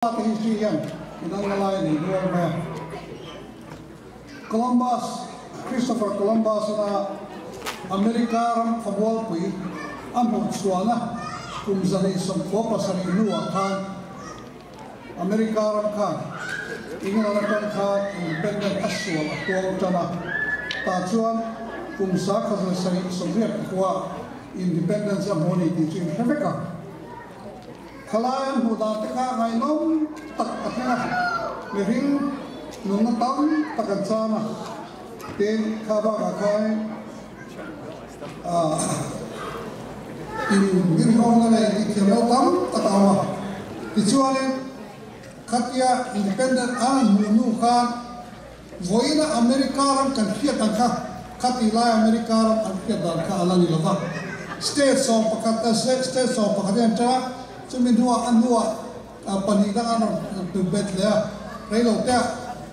history yan inang nalay ni Rome. Columbus, Christopher Columbus na Amerikaram kabwalpui amot suana kung zani sangko pasang inuwa kan Amerikaram kan ingalatan kan independent aswal atwal tana tachuan kung sa kasasay Soviet kuwa independence amoni di Rebecca kalayan muda teka ngainom tak atena mering nungatam tagansana ten kaba kakai birhong na di kiratam tatawa ichuale katya independent an munukan voina amerikaram kan fiatan ka katila amerikaram an fiatan ka alani lava state so pakata state so pakata Sumidua anua panidaan betlea relo tea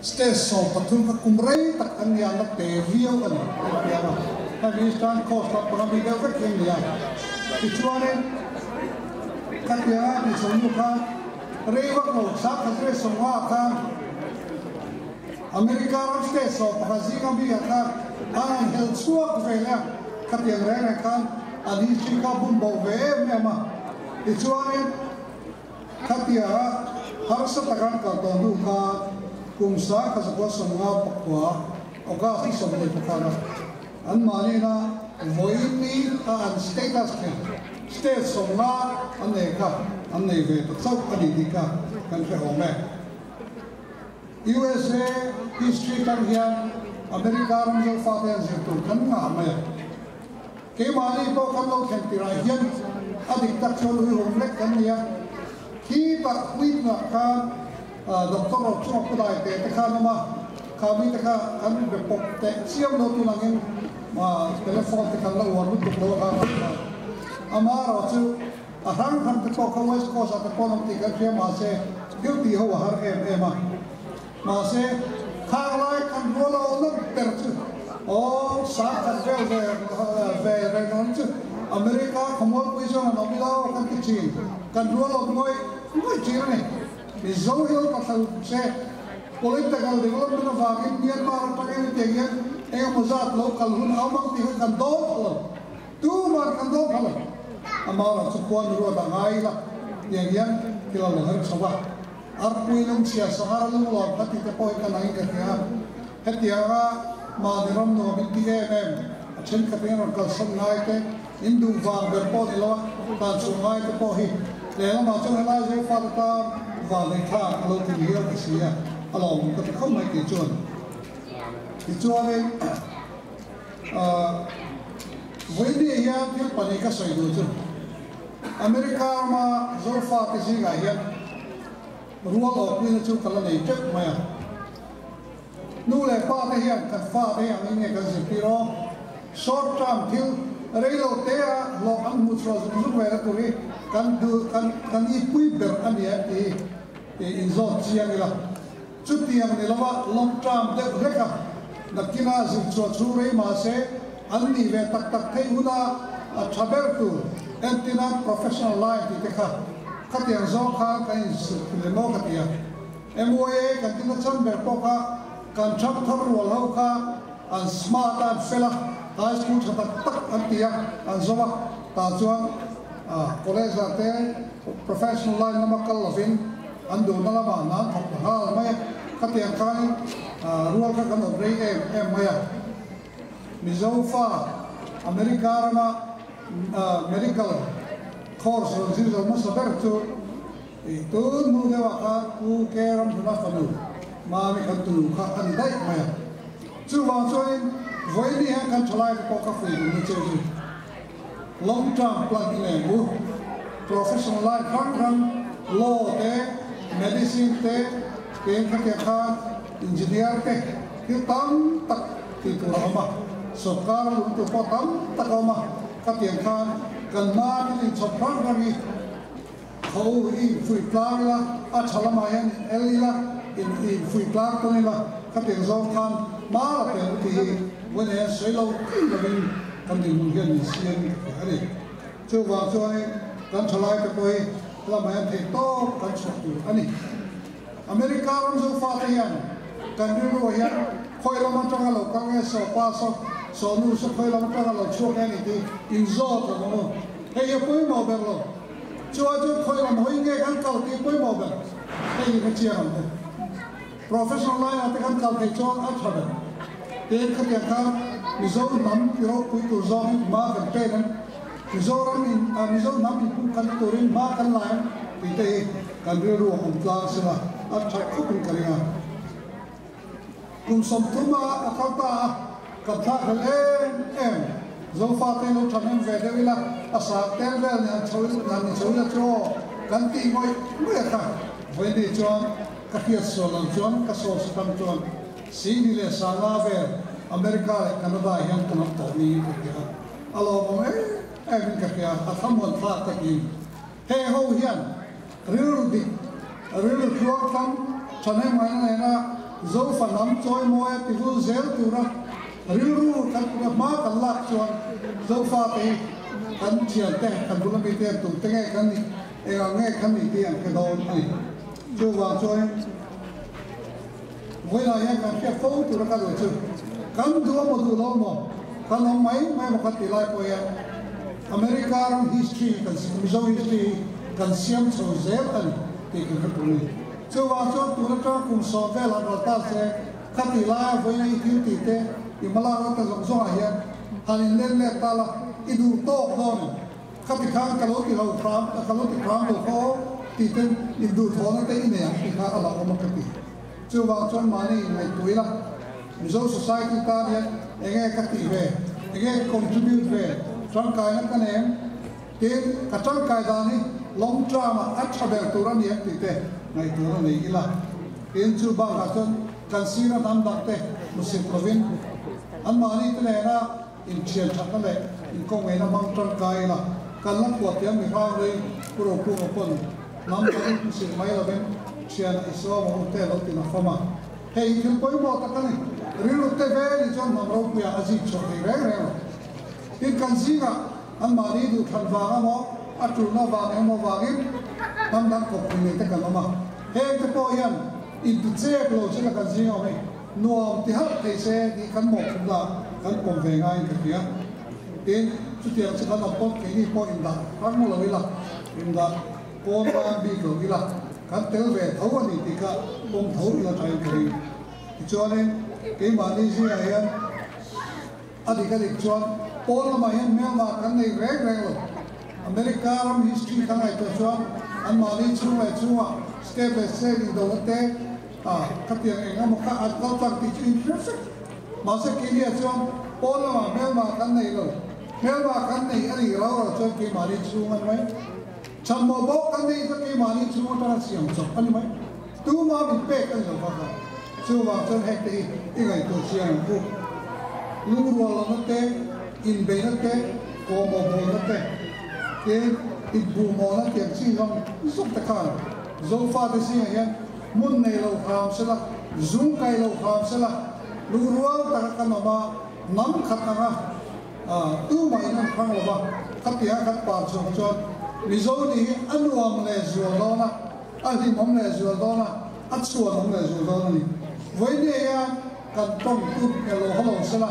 stes so patung kumrei tak ania nak te rio kan piara tapi stan kos tak pernah bida kat dia kecuali katya di sonuka rewa ko sa kasre somwa kan Amerika stes so pakazi kan biya kan an hel suak vela katya rena kan ali chika bumbo ve mema Ichuanin katya harus takan kaltonu ka kumsa kasakwa semua pakwa oka si semua pakana an malina voini an status ke state semua aneka aneve tak adidika kan ke home USA history kan hian Amerika ram jo father jitu kan ngame ke mali ko kan lo kentira hian adik tak selalu homlek kan ya kita witna kan doktor cuma kedai te tekan nama kami tekan kami bepok te siam lo tu nangin telefon tekan lo warut tu lo kan amar tu arang kan te kau west coast atau konom tiga dia masih guilty ho har masih kalai kan bola lo tercu oh saat ve renon tu Amerika kamol puiso na nobila kan kicin kan rulo moy chirne izohil pasal se political development of Myanmar pakai tegian muzat lokal hun amang ti kan do tu mar kan do kala amara sukuan ruwa dangai la yang kila lahar sawa arpuinum sia sahara lu lo pati te poi kan ai ka hetiara madiram no binti chen kapena kal samnai te Hindu vang berpot ilo tan sungai te pohi lelo ma chung lai je fa ta va le kha lo ti hiel ki sia alo ko ta khom mai ki chuan le wendi ya ti pani ka sai do chu Amerika ma zo fa ti ji ga ya ruwa lo pi chu kala nei tek ma ya nu le pa te hian ka fa te ya ni ka ji pi ro short term til Relo tea lo ang mutsro zulu era turi kan ipui ber ania inzo chiangila chutiang nilawa long term de reka nakina zutso chure mase anni ve tak thei huna chabertu entina professional life tikha khatiang zo kha kai lemo khatia MOA kan tina chamber poka kan chap thar wal ho kha an smart and fella high school tak antia anzoa tajuan college ate professional line namakal lavin ando nalama na thapha mai khatia kai rual ka kan obrei maya mizofa America rama medical course zil mo saber tu itu nu dewa ka ku keram na fanu ma mi kan tu ka andai maya chu wa choin voi ni kan chalai ko ka fui ni cheji long term plan ni bu professional life kan law te medicine te ke ka engineer te ki tam tak ki ko ma sokar untuk potam tak ma ka tiang kan ma ni chopran rami ko i fui plala a chalama yan elila in fui plala ko ni la ka tiang zong kan ma te ti when I say lo living kan di mungkin sian hari coba kan chalai ke koi la ma te to kan satu ani America ram zo fa te yan kan ri ro yan khoi lam atanga lo ka nge so pa so nu so khoi lam atanga lo chu ka ni ti in zo to no he ye poi mo ber lo chu khoi lam hoi nge kan kal ti poi mo ber he ye ka chia ram te professional line at kan kal te chon at ha ber te ka ya ka mi zo nam pi ro pui tu zo ma kan pe kan mi zo ram in mi zo nam pi pu kan tu rin ma kan lai ti te kan ri ro hom tla sa at cha khu pin ka ringa cùng sống thú mà các ta cặp thà em dấu pha tên lúc thằng em về đây là sáng tên về nhà cháu là cho căn tì ngồi cả với đi cho các kia số lần cho các số tham cho xin đi lên sang la về America Canada hiện cái nó tổ mi cái kia alo bông em cái kia tham muốn pha cái gì he hậu hiện real chuột thằng em này là dấu phần nắm trôi môi thì cứ dễ từ ra riu kan ma kan lak chuan dấu pha te kan chian te kan bulan bi te tu te nge kan ni nge kan ni te an ke do ni chu wa choi voi la ya kan ke fo tu ra ka do chu kan du mo du lo mo kan lo mai mo ka ti lai po ya America ram history kan mizo history kan siam cho zel an te ka tu ni chu wa cho tu ra ka kum so ve la ta se ka ti la voi na i ti te i mala ta zong zong hian hanin len le ta la i du to don ka ti khang ka lo ti lo pram ka lo ti pram lo ko ti ten i du tho na te i ne ti kha ala o ma ka ti chu wa chon ma ni mai tuila mizo society ta ne enge ka ti ve enge contribute ve chang kai na ka ne te ka chang kai da ni long drama at chabel tu ra ni ti te ngai tu ra nei ila in chu ba ka chon kan sira dam dak te muslim provin an mani te na in chian thak le in ko ngai na mang tang kai la kan la ko tiam mi ha re pro ko pon nam ka in sin mai la ben chian iso mo te lo ti na fama hei kin poi mo ta kan ri lu te ve ni jon nam ro ku ya aji cho hei re re in kan zinga an mani du than wa ga mo atu na wa ne mo wa gi nam dan ko ni te kan ma hei te po yan in tu che lo che la kan zinga me nuam ti hat te se di kan mo kum la kan kom ve ngai ka kia tin chu tiang cha kan pon ke ni po in da kan mo lo ila in da pon ba bi lo ila kan tel ve thau ani ti ka pom thau ila thai ke cho nên cái mà đi gì này anh đi cái lịch chuan pon mà hiện mẹ mà kan này reg reg lo America ram history kan ai to chuan an ma đi chu ai chu step by step in do te các tiếng Anh một cái câu chuyện thì chuyện perfect mà sẽ kỹ địa trong bốn là mấy mà cái này rồi mấy mà cái này anh hiểu rồi cho cái mà đi xuống anh mấy chăm một bốc cái này cho cái mà đi xuống ta sử dụng anh mấy tu mà bị bể cái gì vậy chưa vào trong hết thì cái này tôi sử dụng cũng lúc rồi là nó té in bể nó té có một bộ nó té cái in bù mò nó tiếng gì không giúp tất cả dấu pha cái gì vậy mun nei lo kham sela zoom kai lo kham sela lu rual ta ka no ba nam khat na tu mai nam khang lo ba khat ya khat pa chong chon mi zo ni anwam le zo lo na ali mom le zo lo na at suan mom le zo lo ni voi ne ya kan tong tu ke lo holo sela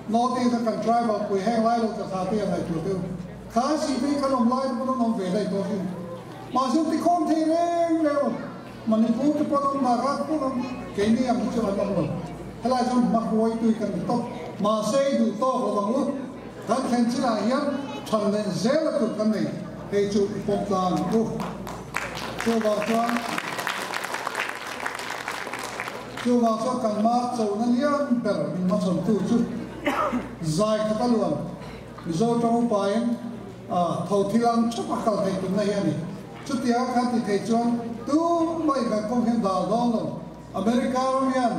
no ti ta kan drive up we hang lai lo ta ta ti ai tu tu kha si bi kan om lai ko no ve dai to si ma zo ti khom the reng le Manipur ke pon marat pun kini yang muncul ada pun. Kalau jom makwai tu ikan itu masih itu toh orang kan kenci ayam thanden zel tu kan ni heju pomtan tu. Coba kan mak so nalian ber macam tu tu. Zai kita luan. Zau tahu payen thau thilang cepat kalau itu naik ni. Setiap kali kejuan tu mai ka kong hen dal dong lo America rian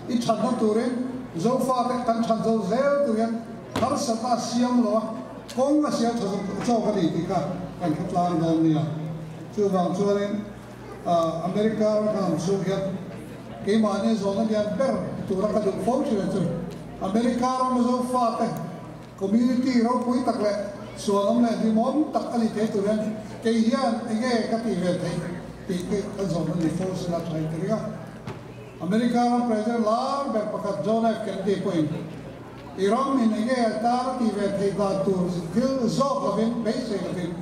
I thadna turin zo fa te kan thad zo zel tu yan har sata siam lo kong ma sia cho ka di ka kan khlan dong ni la chu wang chuan America kan zo ya ke ma ne zo na yan ber tu ra ka du fo chu chu America ro zo fa te community ro pui tak le so lam le di mom tak ali te tu yan ke hian enge ka ti ve te ti ke kan zo man ni force la thai kriga America ram president lar be pakat John F Kennedy point Iran in ege atar ti ve thei da tu gil zo lavin base lavin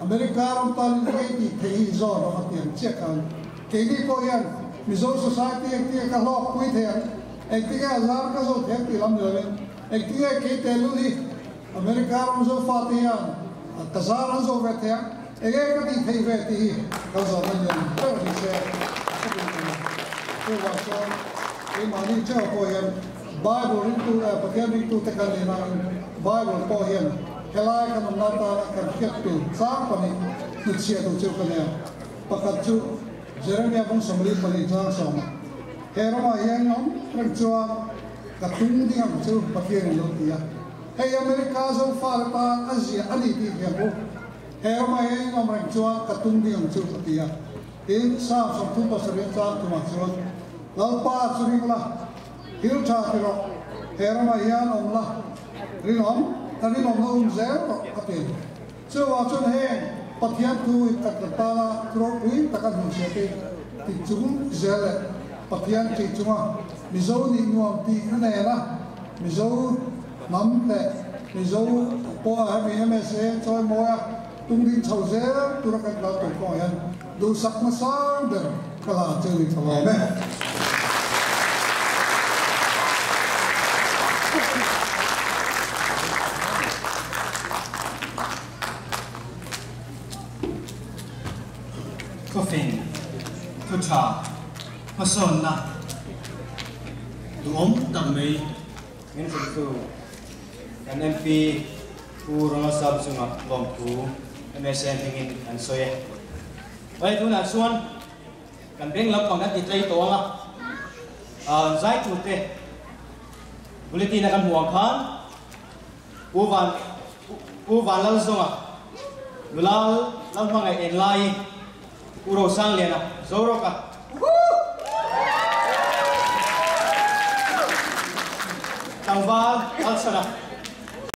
America ram tal ni ti thei zo ro hatian chekan ke ni ko yan mizo society ek ka lo pui the ek ti ka azar ka zo the ti lam lavin ek ti ke telu ni America ram zo fatihan tazar zo ve the ege ka ti thei ve ti ka zo man yan ko ni se ko wa so e mani cha ko yan Bible itu bagian itu tekan lena Bible ko yan kelai kan nata kan kiat tu sang pani nutsia tu chu kan ya pakat chu Jeremia pun samri pani cha sama heroma yang nom percua katung diam chu bagian lo dia hey Amerika zo farta Asia ani ti ya ko heroma yang nom percua katung diam chu dia in sa so tu pasari cha tu ma chu lalpa suringla hilcha tiro herama yan omla rinom tani nom zero atin so wa chun he pathian tu takatala tro ui takan hu sete ti chung zele pathian ti chunga mizo ni nuam ti khane la mizo nam te mizo po ha mi me se choi moya tung din chau ze turakan la to ko yan du sak ma sang der kala cheli kala me Coffin, Kuta, Pasona, Duom, Tammy, Minfu, an MP, who run a subsuma, Lompu, MSN Hingin, and Soya. Why do not soon? Can bring up on that trade to Allah. Zai to te Bulletin akan buangkan, Uvan Lalzonga, Mulal, Lamanga in Lai. Uro sang lena, zoro ka. Tangval, alsana.